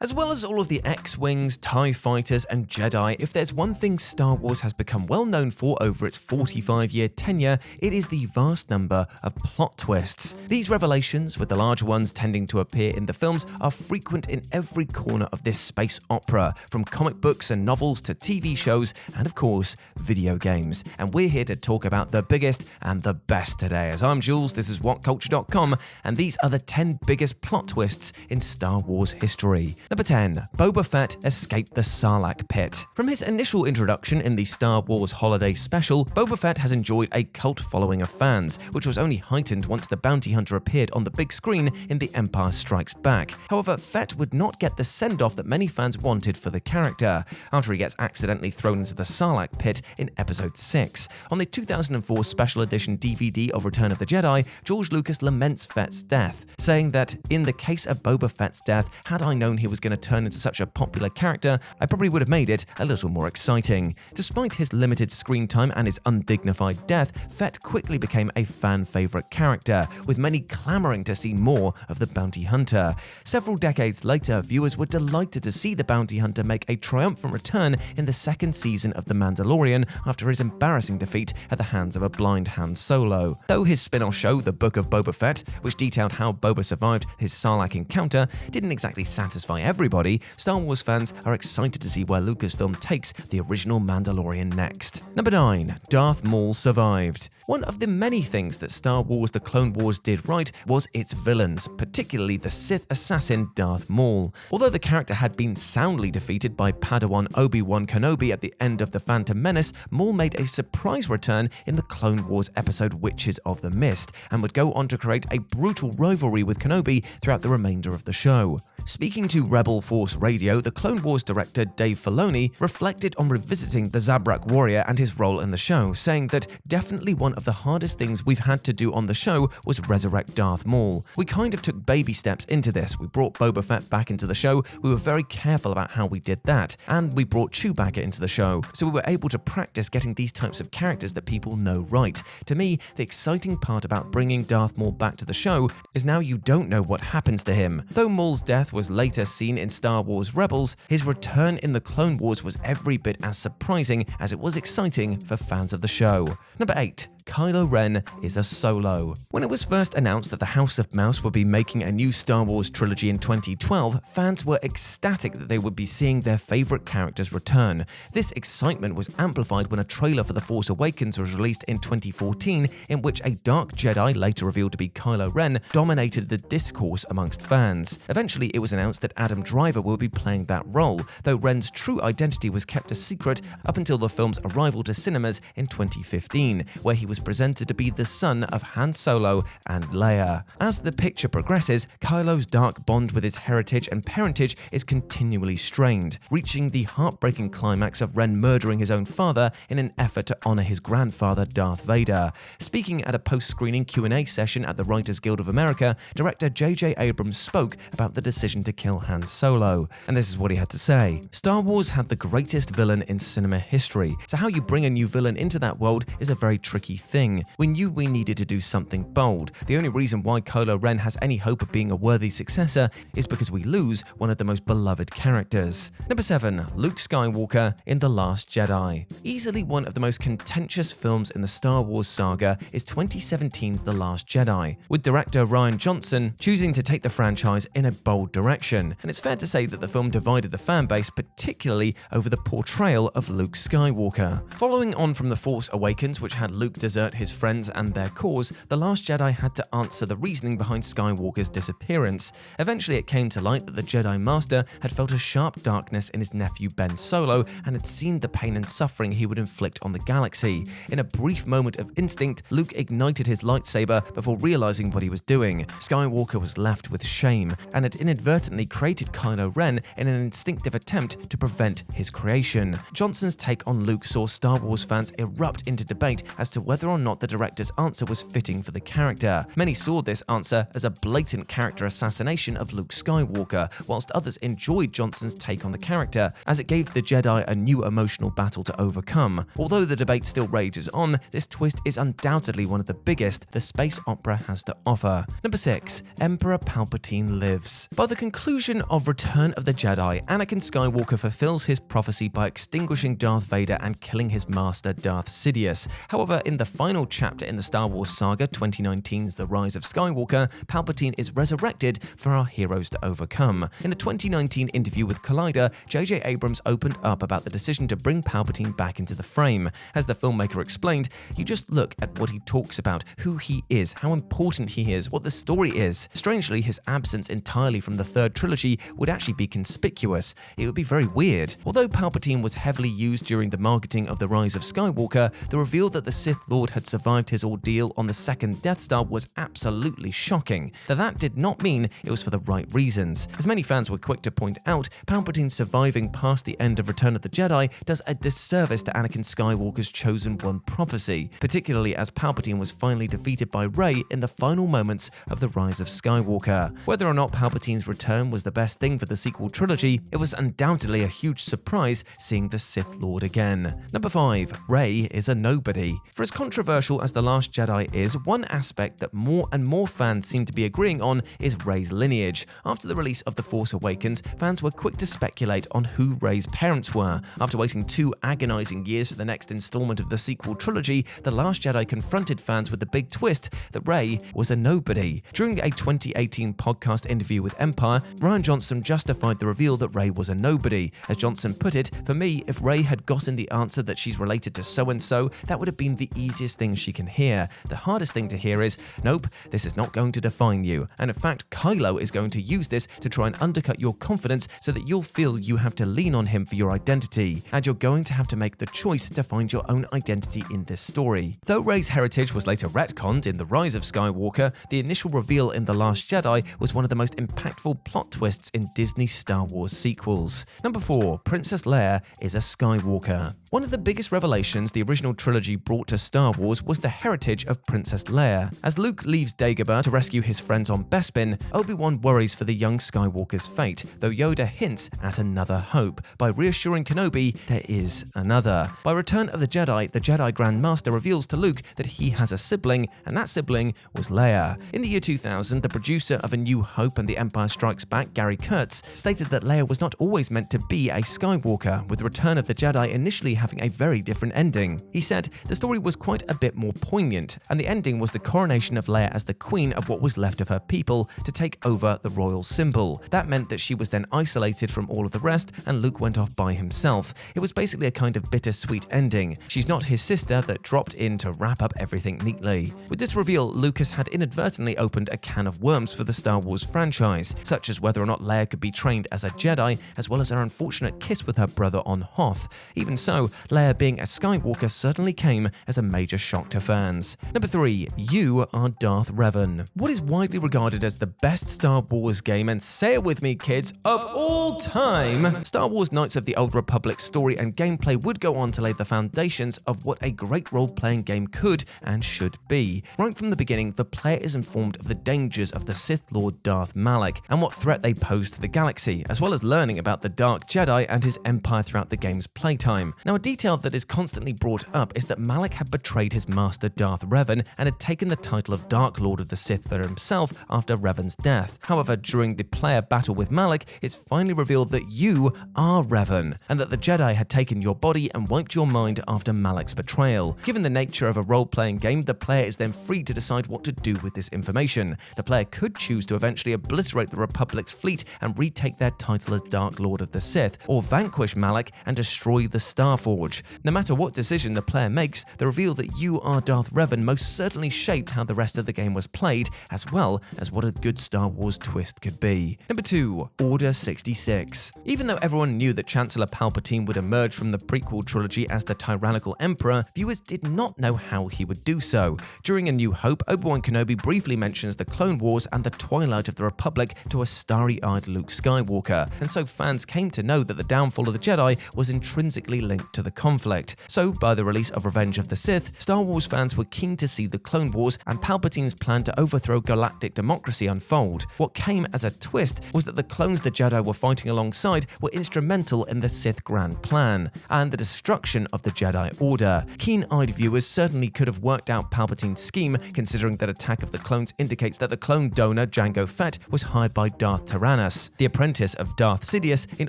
As well as all of the X-Wings, TIE Fighters, and Jedi, if there's one thing Star Wars has become well known for over its 45-year tenure, it is the vast number of plot twists. These revelations, with the larger ones tending to appear in the films, are frequent in every corner of this space opera, from comic books and novels to TV shows, and of course, video games. And we're here to talk about the biggest and the best today. As I'm Jules, this is WhatCulture.com, and these are the 10 biggest plot twists in Star Wars history. Number 10. Boba Fett escaped the Sarlacc pit. From his initial introduction in the Star Wars Holiday Special, Boba Fett has enjoyed a cult following of fans, which was only heightened once the bounty hunter appeared on the big screen in The Empire Strikes Back. However, Fett would not get the send-off that many fans wanted for the character, after he gets accidentally thrown into the Sarlacc pit in Episode 6. On the 2004 Special Edition DVD of Return of the Jedi, George Lucas laments Fett's death, saying that, in the case of Boba Fett's death, had I known he was going to turn into such a popular character, I probably would have made it a little more exciting. Despite his limited screen time and his undignified death, Fett quickly became a fan favorite character, with many clamoring to see more of the bounty hunter. Several decades later, viewers were delighted to see the bounty hunter make a triumphant return in the second season of The Mandalorian after his embarrassing defeat at the hands of a blind Han Solo. Though his spin-off show, The Book of Boba Fett, which detailed how Boba survived his Sarlacc encounter, didn't exactly satisfy everybody, Star Wars fans are excited to see where Lucasfilm takes the original Mandalorian next. Number 9. Darth Maul survived. One of the many things that Star Wars The Clone Wars did right was its villains, particularly the Sith assassin Darth Maul. Although the character had been soundly defeated by Padawan Obi-Wan Kenobi at the end of The Phantom Menace, Maul made a surprise return in the Clone Wars episode Witches of the Mist, and would go on to create a brutal rivalry with Kenobi throughout the remainder of the show. Speaking to Rebel Force Radio, the Clone Wars director Dave Filoni reflected on revisiting the Zabrak warrior and his role in the show, saying that definitely one of the hardest things we've had to do on the show was resurrect Darth Maul. We kind of took baby steps into this. We brought Boba Fett back into the show, we were very careful about how we did that, and we brought Chewbacca into the show, so we were able to practice getting these types of characters that people know right. To me, the exciting part about bringing Darth Maul back to the show is now you don't know what happens to him. Though Maul's death was later seen in Star Wars Rebels, his return in the Clone Wars was every bit as surprising as it was exciting for fans of the show. Number 8. KYLO Ren is a Solo. When it was first announced that the House of Mouse would be making a new Star Wars trilogy in 2012, fans were ecstatic that they would be seeing their favorite characters return. This excitement was amplified when a trailer for The Force Awakens was released in 2014, in which a dark Jedi, later revealed to be KYLO Ren, dominated the discourse amongst fans. Eventually, it was announced that Adam Driver will be playing that role, though Ren's true identity was kept a secret up until the film's arrival to cinemas in 2015, where he was presented to be the son of Han Solo and Leia. As the picture progresses, Kylo's dark bond with his heritage and parentage is continually strained, reaching the heartbreaking climax of Ren murdering his own father in an effort to honor his grandfather Darth Vader. Speaking at a post-screening Q&A session at the Writers Guild of America, director J.J. Abrams spoke about the decision to kill Han Solo, and this is what he had to say. Star Wars had the greatest villain in cinema history, so how you bring a new villain into that world is a very tricky thing. We knew we needed to do something bold. The only reason why KYLO Ren has any hope of being a worthy successor is because we lose one of the most beloved characters. Number 7. Luke Skywalker in The Last Jedi. Easily one of the most contentious films in the Star Wars saga is 2017's The Last Jedi, with director Rian Johnson choosing to take the franchise in a bold direction, and it's fair to say that the film divided the fan base, particularly over the portrayal of Luke Skywalker. Following on from The Force Awakens, which had Luke desert his friends and their cause, The Last Jedi had to answer the reasoning behind Skywalker's disappearance. Eventually, it came to light that the Jedi Master had felt a sharp darkness in his nephew Ben Solo and had seen the pain and suffering he would inflict on the galaxy. In a brief moment of instinct, Luke ignited his lightsaber before realizing what he was doing. Skywalker was left with shame and had inadvertently created KYLO Ren in an instinctive attempt to prevent his creation. Johnson's take on Luke saw Star Wars fans erupt into debate as to whether whether or not the director's answer was fitting for the character. Many saw this answer as a blatant character assassination of Luke Skywalker, whilst others enjoyed Johnson's take on the character, as it gave the Jedi a new emotional battle to overcome. Although the debate still rages on, this twist is undoubtedly one of the biggest the space opera has to offer. Number 6. Emperor Palpatine lives. By the conclusion of Return of the Jedi, Anakin Skywalker fulfills his prophecy by extinguishing Darth Vader and killing his master Darth Sidious. However, in the final chapter in the Star Wars saga, 2019's The Rise of Skywalker, Palpatine is resurrected for our heroes to overcome. In a 2019 interview with Collider, J.J. Abrams opened up about the decision to bring Palpatine back into the frame. As the filmmaker explained, you just look at what he talks about, who he is, how important he is, what the story is. Strangely, his absence entirely from the third trilogy would actually be conspicuous. It would be very weird. Although Palpatine was heavily used during the marketing of The Rise of Skywalker, the reveal that the Sith Lord had survived his ordeal on the second Death Star was absolutely shocking. Though that did not mean it was for the right reasons. As many fans were quick to point out, Palpatine surviving past the end of Return of the Jedi does a disservice to Anakin Skywalker's chosen one prophecy, particularly as Palpatine was finally defeated by Rey in the final moments of The Rise of Skywalker. Whether or not Palpatine's return was the best thing for the sequel trilogy, it was undoubtedly a huge surprise seeing the Sith Lord again. Number 5. Rey is a nobody. For as controversial as The Last Jedi is, one aspect that more and more fans seem to be agreeing on is Rey's lineage. After the release of The Force Awakens, fans were quick to speculate on who Rey's parents were. After waiting 2 agonizing years for the next installment of the sequel trilogy, The Last Jedi confronted fans with the big twist that Rey was a nobody. During a 2018 podcast interview with Empire, Rian Johnson justified the reveal that Rey was a nobody. As Johnson put it, "For me, if Rey had gotten the answer that she's related to so-and-so, that would have been the easiest thing she can hear. The hardest thing to hear is, nope, this is not going to define you. And in fact, KYLO is going to use this to try and undercut your confidence so that you'll feel you have to lean on him for your identity. And you're going to have to make the choice to find your own identity in this story." Though Rey's heritage was later retconned in The Rise of Skywalker, the initial reveal in The Last Jedi was one of the most impactful plot twists in Disney's Star Wars sequels. Number 4. Princess Leia is a Skywalker. One of the biggest revelations the original trilogy brought to Star Wars was the heritage of Princess Leia. As Luke leaves Dagobah to rescue his friends on Bespin, Obi-Wan worries for the young Skywalker's fate, though Yoda hints at another hope. By reassuring Kenobi, there is another. By Return of the Jedi Grand Master reveals to Luke that he has a sibling, and that sibling was Leia. In the year 2000, the producer of A New Hope and The Empire Strikes Back, Gary Kurtz, stated that Leia was not always meant to be a Skywalker, with Return of the Jedi initially having a very different ending. He said, "The story was quite a bit more poignant, and the ending was the coronation of Leia as the queen of what was left of her people to take over the royal symbol. That meant that she was then isolated from all of the rest, and Luke went off by himself. It was basically a kind of bittersweet ending. She's not his sister that dropped in to wrap up everything neatly." With this reveal, Lucas had inadvertently opened a can of worms for the Star Wars franchise, such as whether or not Leia could be trained as a Jedi, as well as her unfortunate kiss with her brother on Hoth. Even so, Leia being a Skywalker certainly came as a major shock to fans. Number 3. You are Darth Revan. What is widely regarded as the best Star Wars game, and say it with me kids, of all time, Star Wars Knights of the Old Republic story and gameplay would go on to lay the foundations of what a great role-playing game could and should be. Right from the beginning, the player is informed of the dangers of the Sith Lord Darth Malak and what threat they pose to the galaxy, as well as learning about the Dark Jedi and his empire throughout the game's playtime. Now, a detail that is constantly brought up is that Malak had betrayed his master Darth Revan and had taken the title of Dark Lord of the Sith for himself after Revan's death. However, during the player battle with Malak, it's finally revealed that you are Revan, and that the Jedi had taken your body and wiped your mind after Malak's betrayal. Given the nature of a role-playing game, the player is then free to decide what to do with this information. The player could choose to eventually obliterate the Republic's fleet and retake their title as Dark Lord of the Sith, or vanquish Malak and destroy the Starforge. No matter what decision the player makes, the reveal that you are Darth Revan most certainly shaped how the rest of the game was played, as well as what a good Star Wars twist could be. Number 2. Order 66. Even though everyone knew that Chancellor Palpatine would emerge from the prequel trilogy as the tyrannical emperor, viewers did not know how he would do so. During A New Hope, Obi-Wan Kenobi briefly mentions the Clone Wars and the twilight of the Republic to a starry-eyed Luke Skywalker, and so fans came to know that the downfall of the Jedi was intrinsically linked to the conflict. So, by the release of Revenge of the Sith, truth, Star Wars fans were keen to see the Clone Wars and Palpatine's plan to overthrow galactic democracy unfold. What came as a twist was that the clones the Jedi were fighting alongside were instrumental in the Sith Grand Plan and the destruction of the Jedi Order. Keen-eyed viewers certainly could have worked out Palpatine's scheme, considering that Attack of the Clones indicates that the clone donor Jango Fett was hired by Darth Tyrannus, the apprentice of Darth Sidious, in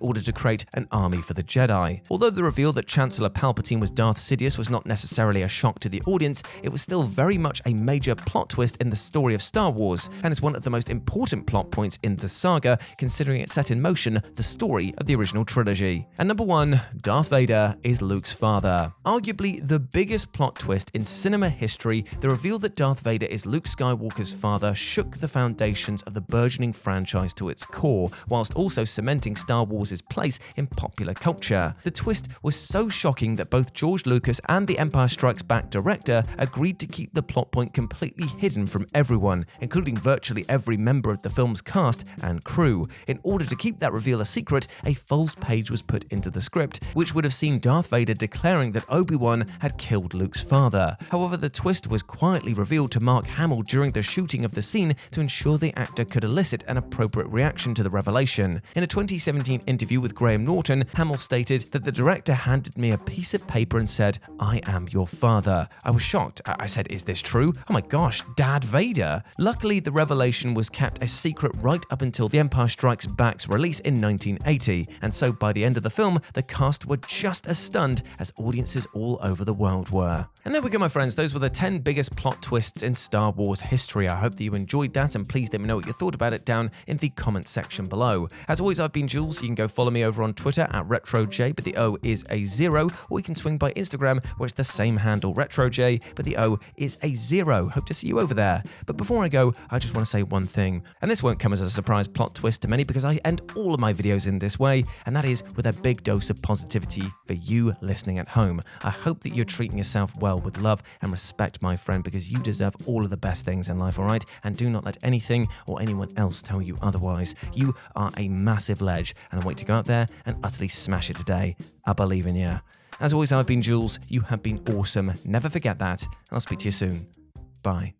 order to create an army for the Jedi. Although the reveal that Chancellor Palpatine was Darth Sidious was not necessarily a shock to the audience, it was still very much a major plot twist in the story of Star Wars, and is one of the most important plot points in the saga, considering it set in motion the story of the original trilogy. And number 1, Darth Vader is Luke's father. Arguably the biggest plot twist in cinema history, the reveal that Darth Vader is Luke Skywalker's father shook the foundations of the burgeoning franchise to its core, whilst also cementing Star Wars' place in popular culture. The twist was so shocking that both George Lucas and the Empire Strikes Back director agreed to keep the plot point completely hidden from everyone, including virtually every member of the film's cast and crew. In order to keep that reveal a secret, a false page was put into the script, which would have seen Darth Vader declaring that Obi-Wan had killed Luke's father. However, the twist was quietly revealed to Mark Hamill during the shooting of the scene to ensure the actor could elicit an appropriate reaction to the revelation. In a 2017 interview with Graham Norton, Hamill stated that the director handed me a piece of paper and said, "I am your father." I was shocked. I said, "Is this true? Oh my gosh, Dad Vader." Luckily, the revelation was kept a secret right up until The Empire Strikes Back's release in 1980, and so by the end of the film, the cast were just as stunned as audiences all over the world were. And there we go, my friends. Those were the 10 biggest plot twists in Star Wars history. I hope that you enjoyed that, and please let me know what you thought about it down in the comments section below. As always, I've been Jules. You can go follow me over on Twitter at RetroJ, but the O is a 0, or you can swing by Instagram, where it's the same handle, RetroJ, but the O is a 0. Hope to see you over there. But before I go, I just want to say one thing, and this won't come as a surprise plot twist to many because I end all of my videos in this way, and that is with a big dose of positivity for you listening at home. I hope that you're treating yourself well with love and respect, my friend, because you deserve all of the best things in life, alright? And do not let anything or anyone else tell you otherwise. You are a massive ledge, and I want you to go out there and utterly smash it today. I believe in you. As always, I've been Jules. You have been awesome. Never forget that, and I'll speak to you soon. Bye.